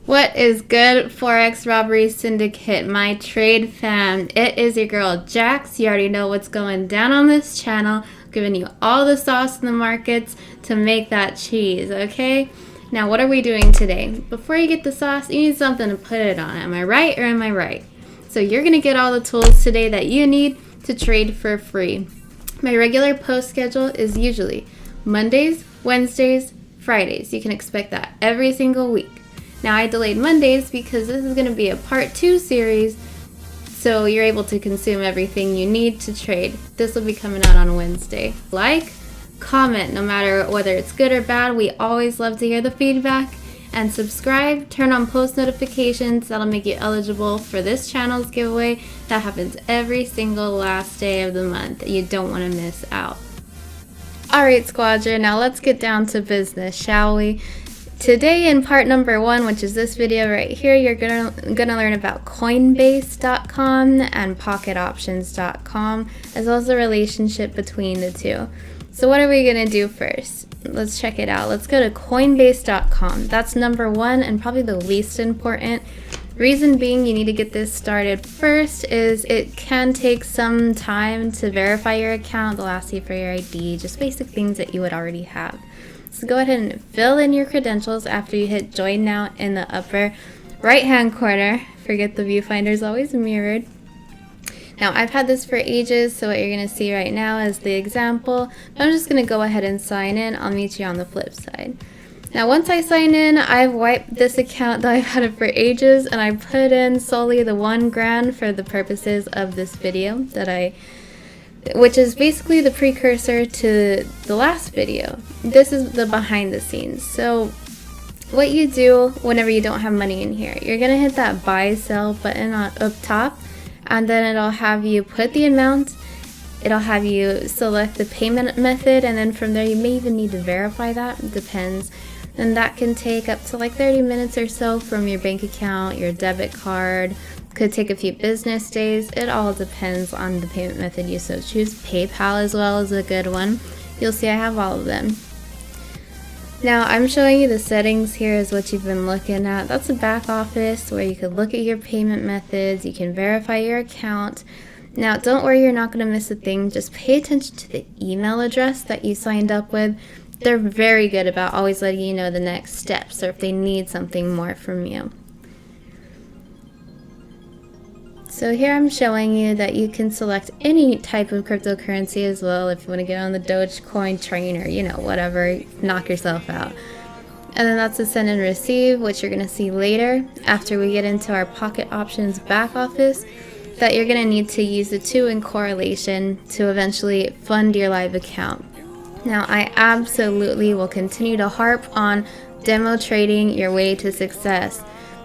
What is good, Forex Robbery Syndicate, my trade fam? It is your girl Jax. You already know what's going down on this channel, giving you all the sauce in the markets to make that cheese, okay? Now, what are we doing today? Before you get the sauce, you need something to put it on. Am I right or am I right? So you're going to get all the tools today that you need to trade for free. My regular post schedule is usually Mondays, Wednesdays, Fridays. You can expect that every single week. Now, I delayed Mondays because this is going to be a part 2 series, so you're able to consume everything you need to trade. This will be coming out on Wednesday. Like, comment, no matter whether it's good or bad. We always love to hear the feedback. And subscribe, turn on post notifications. That'll make you eligible for this channel's giveaway that happens every single last day of the month. You don't want to miss out. Alright, Squadron, now let's get down to business, shall we? Today in part number 1, which is this video right here, you're gonna learn about Coinbase.com and PocketOptions.com, as well as the relationship between the two. So what are we gonna do first? Let's check it out. Let's go to Coinbase.com. That's number 1 and probably the least important. Reason being you need to get this started first is it can take some time to verify your account. They'll ask you for your ID, just basic things that you would already have. So go ahead and fill in your credentials after you hit join now in the upper right hand corner. Forget the viewfinder is always mirrored. Now, I've had this for ages, so what you're going to see right now is the example. I'm just going to go ahead and sign in. I'll meet you on the flip side. Now, once I sign in, I've wiped this account that I've had it for ages, and I put in solely the $1,000 for the purposes of this video which is basically the precursor to the last video. This is the behind the scenes. So what you do whenever you don't have money in here, you're going to hit that buy sell button up top, and then it'll have you put the amount, it'll have you select the payment method, and then from there you may even need to verify that, it depends. And that can take up to like 30 minutes or so from your bank account, your debit card. Could take a few business days. It all depends on the payment method you so choose. PayPal as well is a good one. You'll see I have all of them. Now I'm showing you the settings. Here is what you've been looking at. That's a back office where you could look at your payment methods. You can verify your account. Now don't worry, you're not going to miss a thing. Just pay attention to the email address that you signed up with. They're very good about always letting you know the next steps or if they need something more from you. So here I'm showing you that you can select any type of cryptocurrency as well if you want to get on the Dogecoin train or, you know, whatever, knock yourself out. And then that's the send and receive, which you're going to see later after we get into our Pocket Options back office, that you're going to need to use the two in correlation to eventually fund your live account. Now, I absolutely will continue to harp on demo trading your way to success.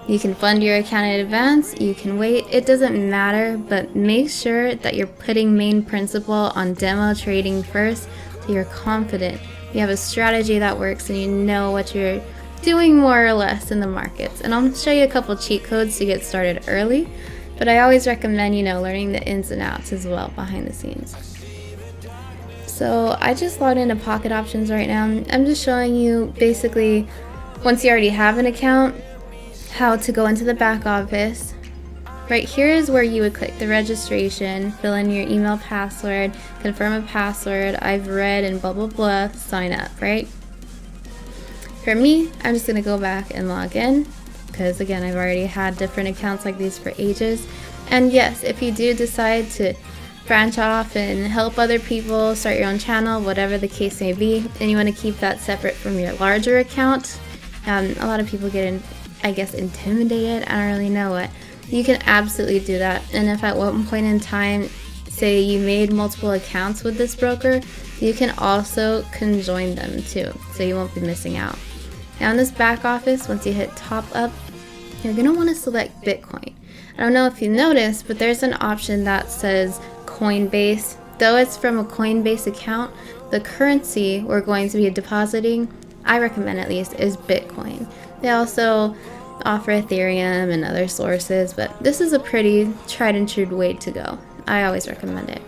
You can fund your account in advance, you can wait, it doesn't matter, but make sure that you're putting main principle on demo trading first so you're confident. You have a strategy that works and you know what you're doing more or less in the markets. And I'll show you a couple cheat codes to get started early, but I always recommend, you know, learning the ins and outs as well behind the scenes. So I just logged into Pocket Options right now. I'm just showing you basically, once you already have an account, how to go into the back office. Right here is where you would click the registration, fill in your email password, confirm a password, I've read and blah blah blah, sign up, right? For me, I'm just gonna go back and log in because again, I've already had different accounts like these for ages. And yes, if you do decide to branch off and help other people, start your own channel, whatever the case may be, and you want to keep that separate from your larger account, a lot of people get intimidated, I don't really know what. You can absolutely do that. And if at one point in time, say you made multiple accounts with this broker, you can also conjoin them too, so you won't be missing out. Now in this back office, once you hit top up, you're going to want to select Bitcoin. I don't know if you noticed, but there's an option that says Coinbase. Though it's from a Coinbase account, the currency we're going to be depositing, I recommend at least, is Bitcoin. They also offer Ethereum and other sources, but this is a pretty tried and true way to go. I always recommend it.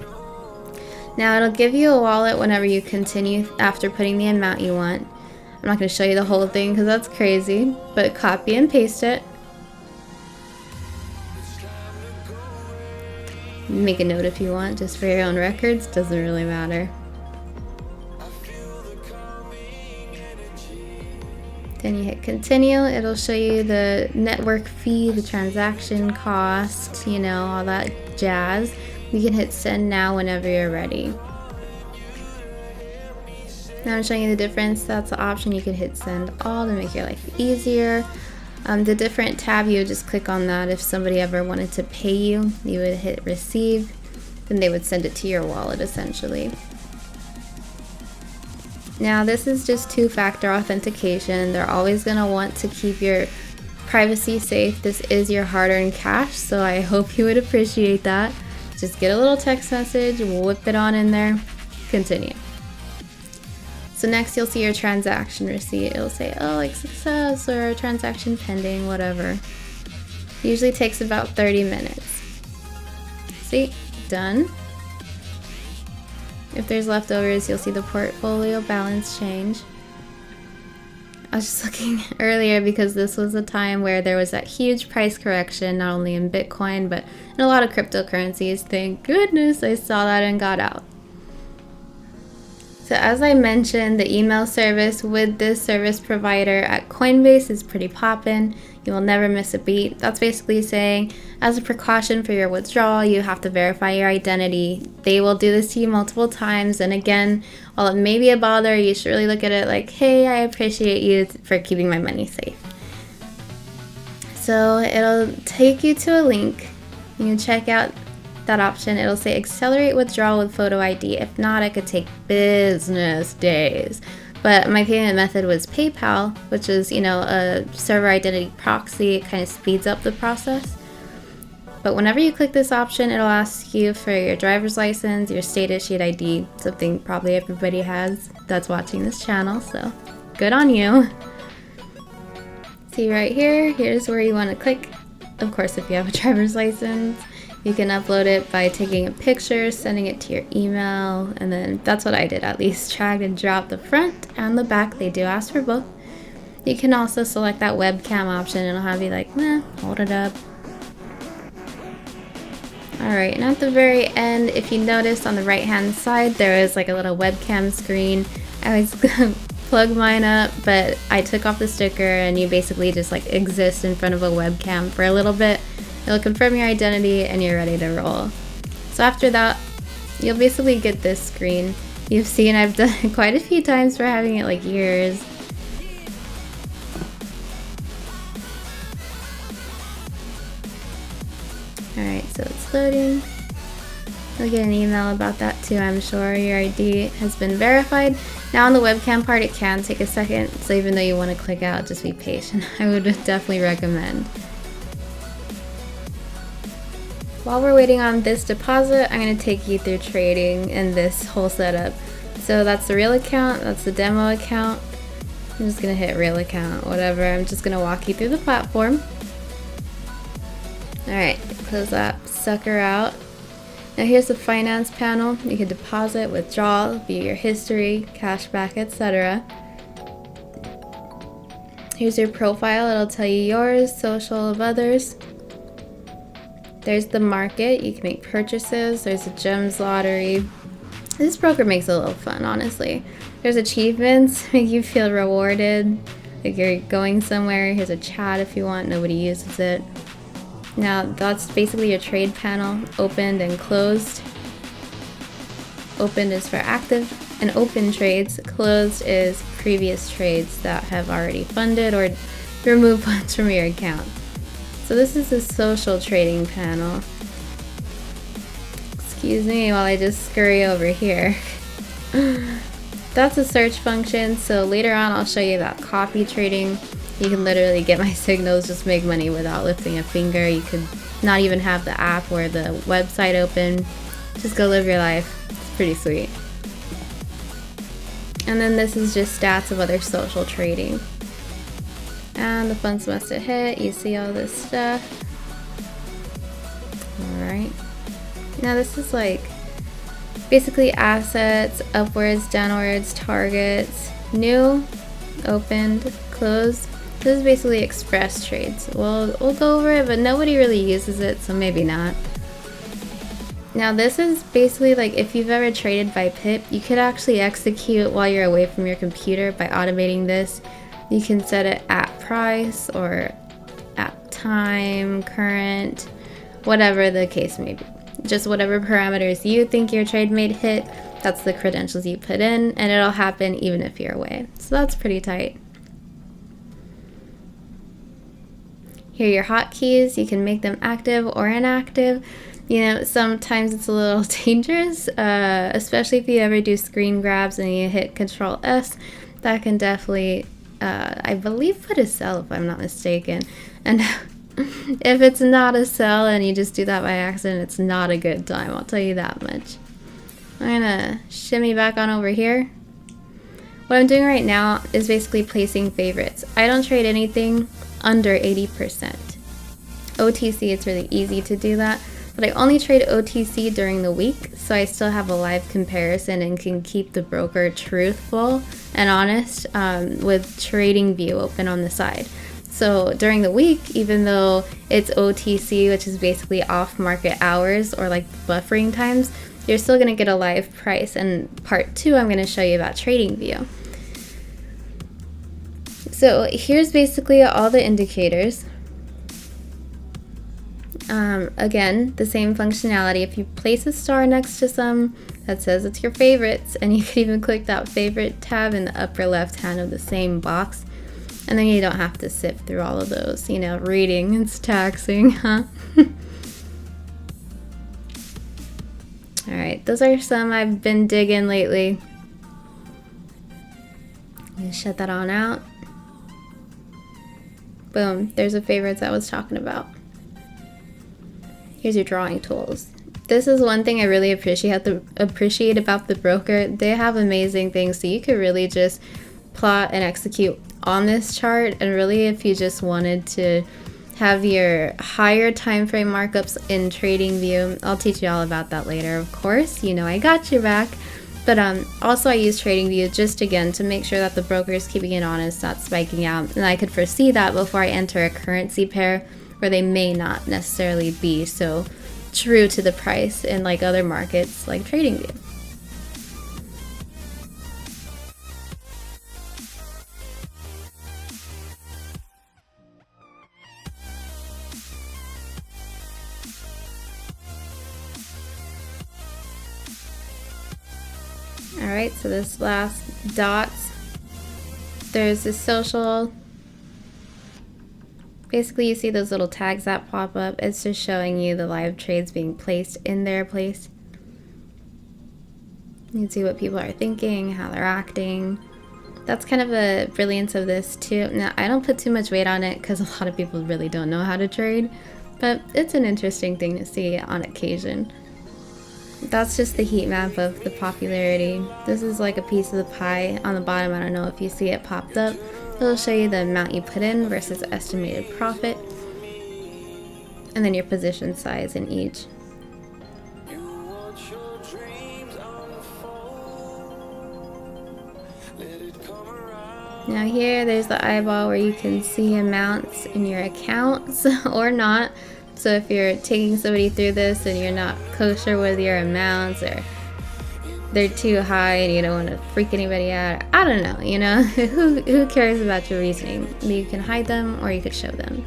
Now it'll give you a wallet whenever you continue after putting the amount you want. I'm not going to show you the whole thing because that's crazy, but copy and paste it. Make a note if you want, just for your own records, doesn't really matter. Then you hit continue. It'll show you the network fee, the transaction cost, you know, all that jazz. You can hit send now whenever you're ready. Now I'm showing you the difference. That's the option. You can hit send all to make your life easier. The different tab, you would just click on that. If somebody ever wanted to pay you, you would hit receive, then they would send it to your wallet essentially. Now this is just two-factor authentication. They're always going to want to keep your privacy safe. This is your hard-earned cash, so I hope you would appreciate that. Just get a little text message, whip it on in there, continue. So next you'll see your transaction receipt. It'll say, oh, like success or transaction pending, whatever. It usually takes about 30 minutes. See, done. If there's leftovers, you'll see the portfolio balance change. I was just looking earlier because this was a time where there was that huge price correction, not only in Bitcoin, but in a lot of cryptocurrencies. Thank goodness I saw that and got out. So as I mentioned, the email service with this service provider at Coinbase is pretty poppin'. You will never miss a beat. That's basically saying, as a precaution for your withdrawal, you have to verify your identity. They will do this to you multiple times. And again, while it may be a bother, you should really look at it like, hey, I appreciate you for keeping my money safe. So it'll take you to a link. You can check out that option. It'll say accelerate withdrawal with photo ID. If not, it could take business days. But my payment method was PayPal, which is, you know, a server identity proxy. It kind of speeds up the process. But whenever you click this option, it'll ask you for your driver's license, your state issued ID, something probably everybody has that's watching this channel, so good on you. See right here, here's where you want to click. Of course, if you have a driver's license, you can upload it by taking a picture, sending it to your email, and then that's what I did at least, drag and drop the front and the back. They do ask for both. You can also select that webcam option and it'll have you like, hold it up. Alright, and at the very end, if you notice on the right hand side, there is like a little webcam screen. I always plug mine up, but I took off the sticker and you basically just like exist in front of a webcam for a little bit. It'll confirm your identity and you're ready to roll. So after that, you'll basically get this screen. You've seen I've done it quite a few times for having it like years. Alright, so it's loading. You'll get an email about that too, I'm sure. Your ID has been verified. Now on the webcam part, it can take a second, so even though you want to click out, just be patient. I would definitely recommend. While we're waiting on this deposit, I'm going to take you through trading and this whole setup. So that's the real account, that's the demo account. I'm just going to hit real account, whatever. I'm just going to walk you through the platform. Alright, close that sucker out. Now here's the finance panel. You can deposit, withdraw, view your history, cashback, etc. Here's your profile. It'll tell you yours, social of others. There's the market. You can make purchases. There's a gems lottery. This broker makes it a little fun, honestly. There's achievements, make you feel rewarded, like you're going somewhere. Here's a chat if you want. Nobody uses it. Now that's basically your trade panel, opened and closed. Opened is for active and open trades. Closed is previous trades that have already funded or removed funds from your account. So this is the social trading panel. Excuse me while I just scurry over here. That's a search function, so later on I'll show you about copy trading. You can literally get my signals, just make money without lifting a finger. You could not even have the app or the website open. Just go live your life. It's pretty sweet. And then this is just stats of other social trading. And the funds must have hit. You see all this stuff. Alright. Now this is like basically assets, upwards, downwards, targets, new. opened, closed. This is basically express trades. We'll go over it, but nobody really uses it, so maybe not. Now this is basically like if you've ever traded by pip, you could actually execute while you're away from your computer by automating this. You can set it at price or at time, current, whatever the case may be. Just whatever parameters you think your trade may hit, that's the credentials you put in, and it'll happen even if you're away. So that's pretty tight. Here are your hotkeys. You can make them active or inactive. You know, sometimes it's a little dangerous, especially if you ever do screen grabs and you hit Control S. That can definitely, I believe, put a sell if I'm not mistaken. And if it's not a sell and you just do that by accident, it's not a good time, I'll tell you that much. I'm gonna shimmy back on over here. What I'm doing right now is basically placing favorites. I don't trade anything under 80%. OTC, it's really easy to do that, but I only trade OTC during the week, so I still have a live comparison and can keep the broker truthful and honest with TradingView open on the side. So during the week, even though it's OTC, which is basically off market hours or like buffering times, you're still going to get a live price. And part 2, I'm going to show you about TradingView. So here's basically all the indicators. Again, the same functionality. If you place a star next to some that says it's your favorites, and you can even click that favorite tab in the upper left hand of the same box, and then you don't have to sift through all of those, you know, reading. It's taxing, huh? Alright, those are some I've been digging lately. I'm gonna shut that on out. Boom, there's the favorites I was talking about. Here's your drawing tools. This is one thing I really appreciate about the broker. They have amazing things, so you could really just plot and execute on this chart. And really, if you just wanted to have your higher time frame markups in TradingView, I'll teach you all about that later, of course. You know I got your back. But also I use TradingView just again to make sure that the broker is keeping it honest, not spiking out. And I could foresee that before I enter a currency pair where they may not necessarily be so true to the price in like other markets like TradingView. Alright, so this last dots, there's this social. Basically, you see those little tags that pop up. It's just showing you the live trades being placed in their place. You can see what people are thinking, how they're acting. That's kind of the brilliance of this too. Now, I don't put too much weight on it because a lot of people really don't know how to trade, but it's an interesting thing to see on occasion. That's just the heat map of the popularity. This is like a piece of the pie on the bottom. I don't know if you see it popped up. It'll show you the amount you put in versus estimated profit, and then your position size in each. Now here, there's the eyeball where you can see amounts in your accounts or not. So if you're taking somebody through this and you're not kosher with your amounts, or they're too high and you don't want to freak anybody out, I don't know, you know, who cares about your reasoning? You can hide them or you could show them.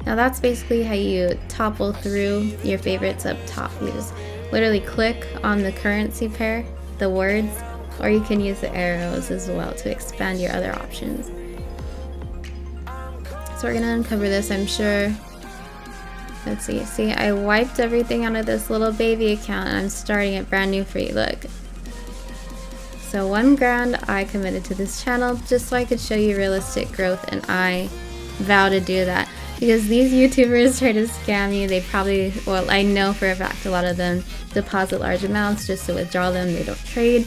Now that's basically how you topple through your favorites up top. You just literally click on the currency pair, the words, or you can use the arrows as well to expand your other options. So we're gonna uncover this, I'm sure. Let's see. See, I wiped everything out of this little baby account and I'm starting it brand new for you. Look. So $1 grand I committed to this channel just so I could show you realistic growth, and I vow to do that. Because these YouTubers try to scam you. They probably, well, I know for a fact a lot of them deposit large amounts just to withdraw them. They don't trade.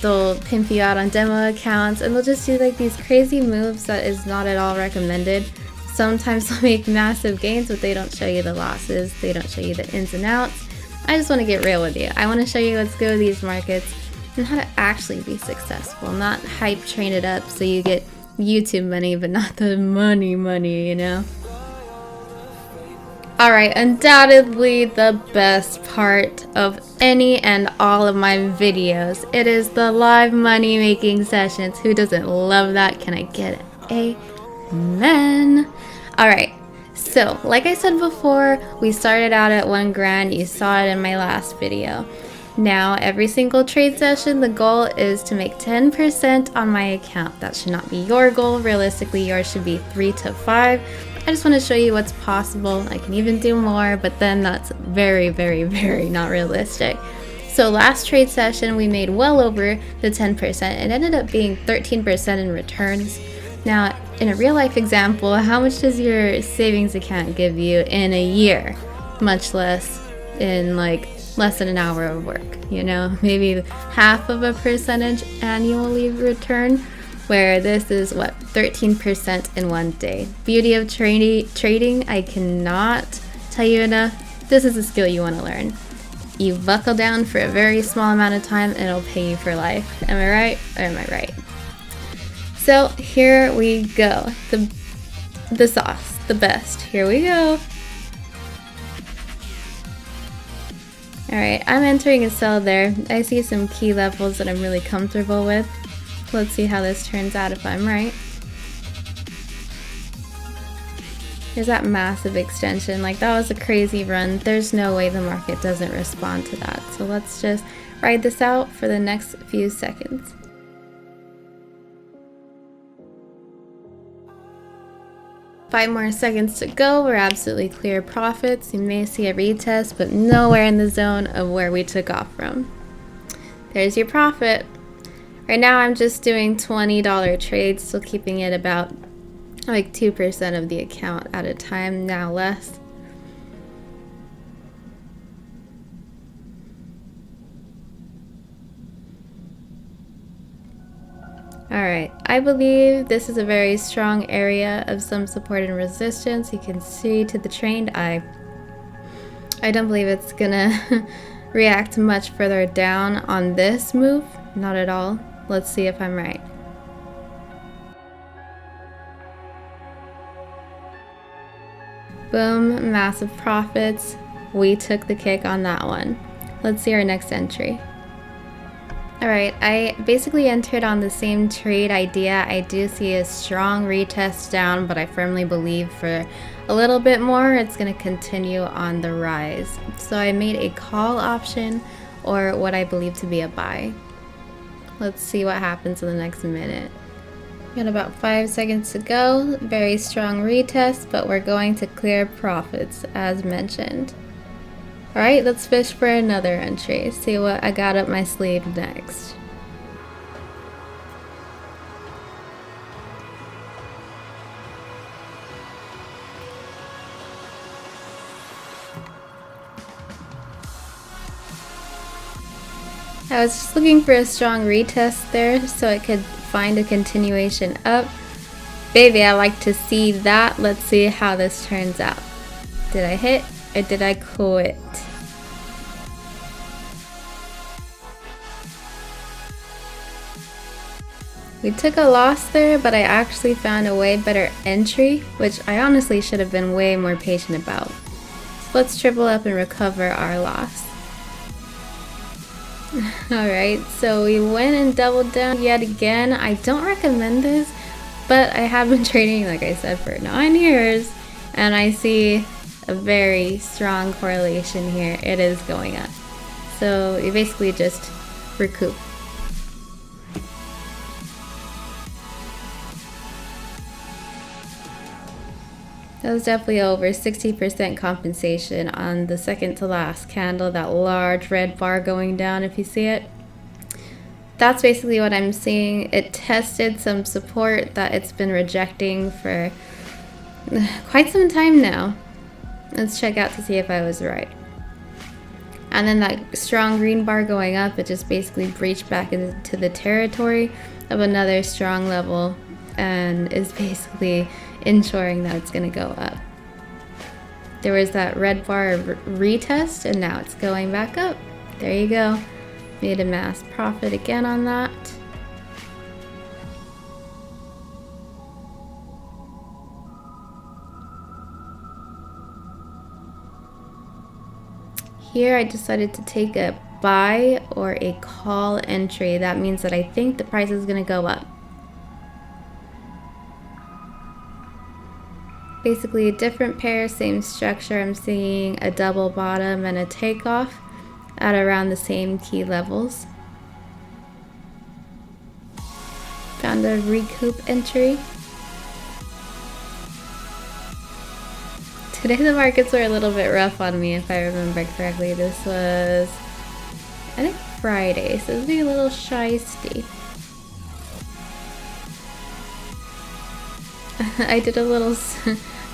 They'll pimp you out on demo accounts, and they'll just do like these crazy moves that is not at all recommended. Sometimes they'll make massive gains, but they don't show you the losses. They don't show you the ins and outs. I just want to get real with you. I want to show you what's good with these markets. and how to actually be successful, not hype train it up so you get YouTube money, but not the money, you know? Alright, undoubtedly the best part of any and all of my videos. It is the live money making sessions. Who doesn't love that? Can I get an amen? Alright, so like I said before, we started out at 1 grand. You saw it in my last video. Now, every single trade session, the goal is to make 10% on my account. That should not be your goal. Realistically, yours should be 3 to 5. I just want to show you what's possible. I can even do more, but then that's very, very, very not realistic. So last trade session, we made well over the 10%. It ended up being 13% in returns. Now, in a real life example, how much does your savings account give you in a year? Much less in like less than an hour of work, you know, maybe half of a percentage annually return, where this is what, 13% in 1 day. Beauty of trading, I cannot tell you enough. This is a skill you want to learn. You buckle down for a very small amount of time and it'll pay you for life. Am I right or am I right? So here we go. The sauce, the best. Here we go. Alright, I'm entering a sell there. I see some key levels that I'm really comfortable with. Let's see how this turns out if I'm right. Here's that massive extension. Like, that was a crazy run. There's no way the market doesn't respond to that. So let's just ride this out for the next few seconds. Five more seconds to go. We're absolutely clear profits. You may see a retest, but nowhere in the zone of where we took off from. There's your profit. Right now I'm just doing $20 trades, still keeping it about like 2% of the account at a time, now less. Alright, I believe this is a very strong area of some support and resistance. You can see to the trained eye. I don't believe it's gonna react much further down on this move. Not at all. Let's see if I'm right. Boom, massive profits. We took the kick on that one. Let's see our next entry. Alright, I basically entered on the same trade idea. I do see a strong retest down, but I firmly believe for a little bit more it's going to continue on the rise. So I made a call option, or what I believe to be a buy. Let's see what happens in the next minute. Got about 5 seconds to go. Very strong retest, but we're going to clear profits as mentioned. Alright, let's fish for another entry. See what I got up my sleeve next. I was just looking for a strong retest there so it could find a continuation up. Baby, I like to see that. Let's see how this turns out. Did I hit or did I quit? We took a loss there, but I actually found a way better entry, which I honestly should have been way more patient about. So let's triple up and recover our loss. Alright, so we went and doubled down yet again. I don't recommend this, but I have been trading, like I said, for 9 years, and I see a very strong correlation here. It is going up. So you basically just recoup. That was definitely over 60% compensation on the second to last candle, that large red bar going down if you see it. That's basically what I'm seeing. It tested some support that it's been rejecting for quite some time now. Let's check out to see if I was right. And then that strong green bar going up, it just basically breached back into the territory of another strong level and is basically ensuring that it's going to go up. There was that red bar retest and now it's going back up. There you go. Made a mass profit again on that. Here I decided to take a buy or a call entry. That means that I think the price is going to go up. Basically a different pair, same structure. I'm seeing a double bottom and a takeoff at around the same key levels. Found a recoup entry. Today the markets were a little bit rough on me, if I remember correctly. This was, I think, Friday, so it's being a little shisty. I did a little,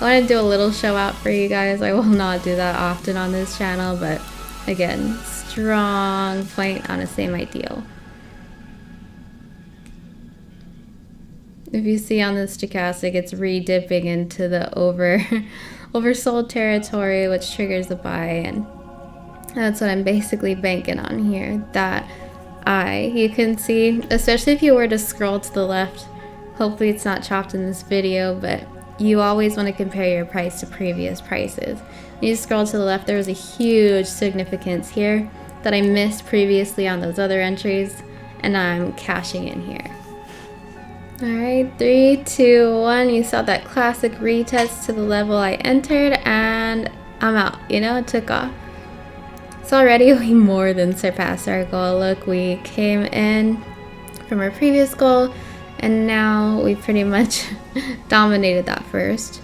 I want to do a little show out for you guys. I will not do that often on this channel, but again, strong point on the same ideal. If you see on the stochastic, it's re-dipping into the oversold territory, which triggers a buy, and that's what I'm basically banking on here. That you can see, especially if you were to scroll to the left, hopefully it's not chopped in this video, but you always want to compare your price to previous prices. When you scroll to the left, there was a huge significance here that I missed previously on those other entries, and I'm cashing in here. Alright, 3, 2, 1. You saw that classic retest to the level I entered, and I'm out. You know, it took off. So already we more than surpassed our goal. Look, we came in from our previous goal, and now we pretty much dominated that first.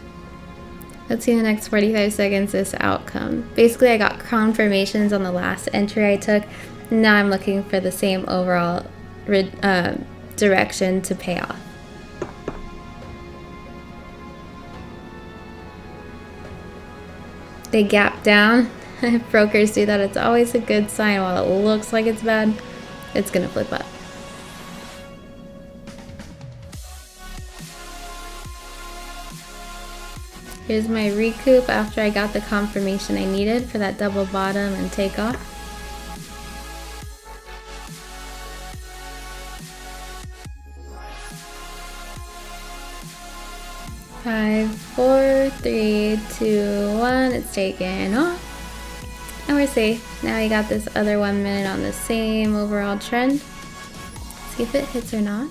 Let's see in the next 45 seconds this outcome. Basically, I got confirmations on the last entry I took. Now I'm looking for the same overall direction to pay off. They gap down. Brokers do that. It's always a good sign. While it looks like it's bad, it's gonna flip up. Here's my recoup after I got the confirmation I needed for that double bottom and takeoff. Five, 4, 3, 2, 1. It's taken off. And we're safe. Now we got this other 1 minute on the same overall trend. See if it hits or not.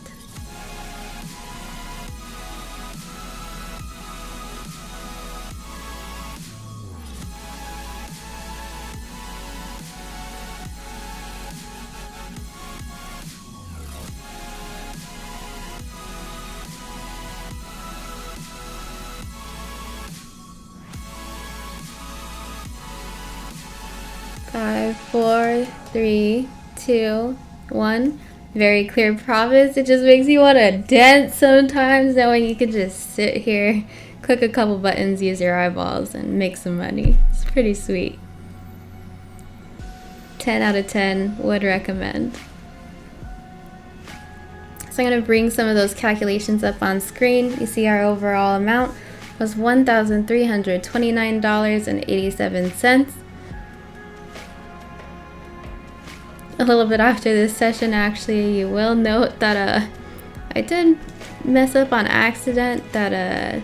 Five, 4, 3, 2, 1. Very clear profits. It just makes you want to dance sometimes, knowing you can just sit here, click a couple buttons, use your eyeballs, and make some money. It's pretty sweet. 10 out of 10 would recommend. So I'm going to bring some of those calculations up on screen. You see our overall amount was $1,329.87. A little bit after this session, actually, you will note that I did mess up on accident, that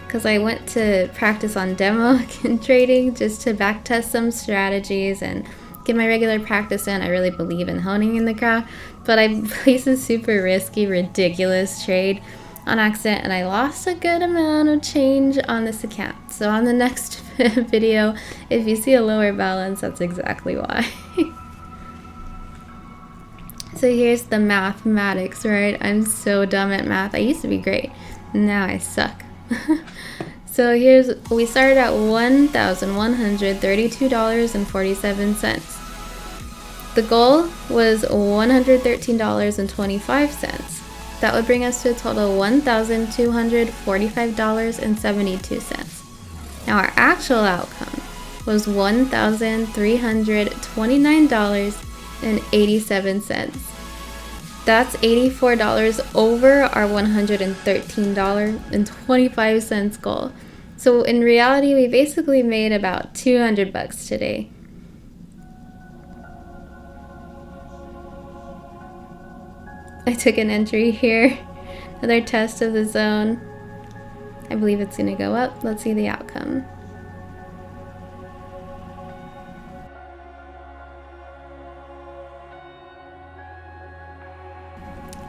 because I went to practice on demo trading just to backtest some strategies and get my regular practice in. I really believe in honing in the craft, but I placed a super risky, ridiculous trade on accident, and I lost a good amount of change on this account. So on the next video, if you see a lower balance, that's exactly why. So here's the mathematics, right? I'm so dumb at math. I used to be great. Now I suck. So we started at $1,132.47. The goal was $113.25. That would bring us to a total of $1,245.72. Now our actual outcome was $1,329.87. That's $84 over our $113.25 goal. So in reality, we basically made about $200 today. I took an entry here. Another test of the zone. I believe it's going to go up. Let's see the outcome.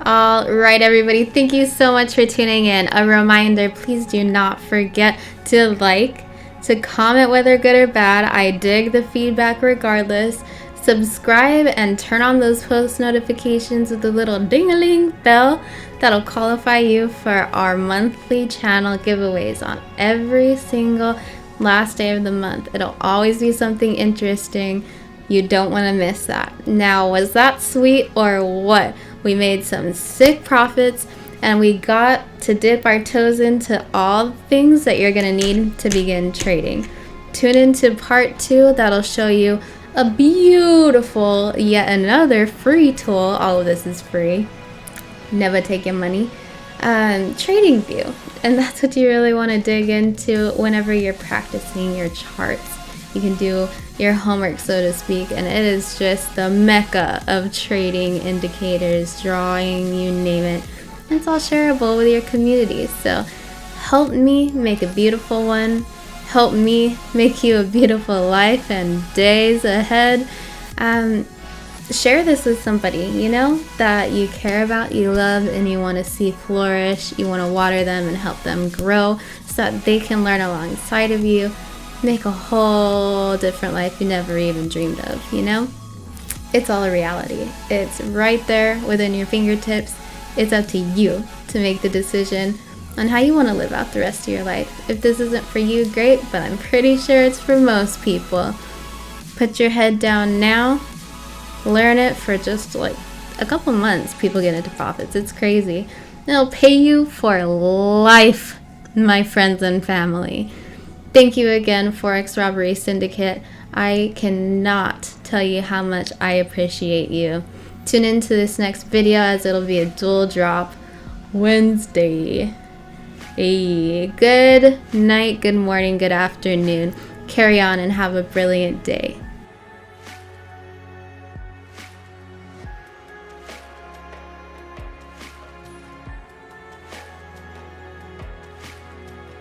All right, everybody, thank you so much for tuning in. A reminder, please do not forget to like, to comment whether good or bad. I dig the feedback regardless. Subscribe and turn on those post notifications with the little ding-a-ling bell. That'll qualify you for our monthly channel giveaways on every single last day of the month. It'll always be something interesting. You don't want to miss that. Now, was that sweet or what? We made some sick profits and we got to dip our toes into all things that you're going to need to begin trading. Tune into part 2. That'll show you a beautiful, yet another free tool. All of this is free. Never taking money. Trading view. And that's what you really want to dig into whenever you're practicing your charts. You can do your homework, so to speak, and it is just the mecca of trading indicators, drawing, you name it. It's all shareable with your community. So help me make a beautiful one. Help me make you a beautiful life and days ahead. Share this with somebody, you know, that you care about, you love, and you want to see flourish. You want to water them and help them grow so that they can learn alongside of you. Make a whole different life you never even dreamed of, you know? It's all a reality. It's right there within your fingertips. It's up to you to make the decision on how you want to live out the rest of your life. If this isn't for you, great, but I'm pretty sure it's for most people. Put your head down now. Learn it for just like a couple months. People get into profits. It's crazy. It'll pay you for life, my friends and family. Thank you again, Forex Robbery Syndicate. I cannot tell you how much I appreciate you. Tune into this next video as it'll be a dual drop Wednesday. Hey, good night, good morning, good afternoon. Carry on and have a brilliant day.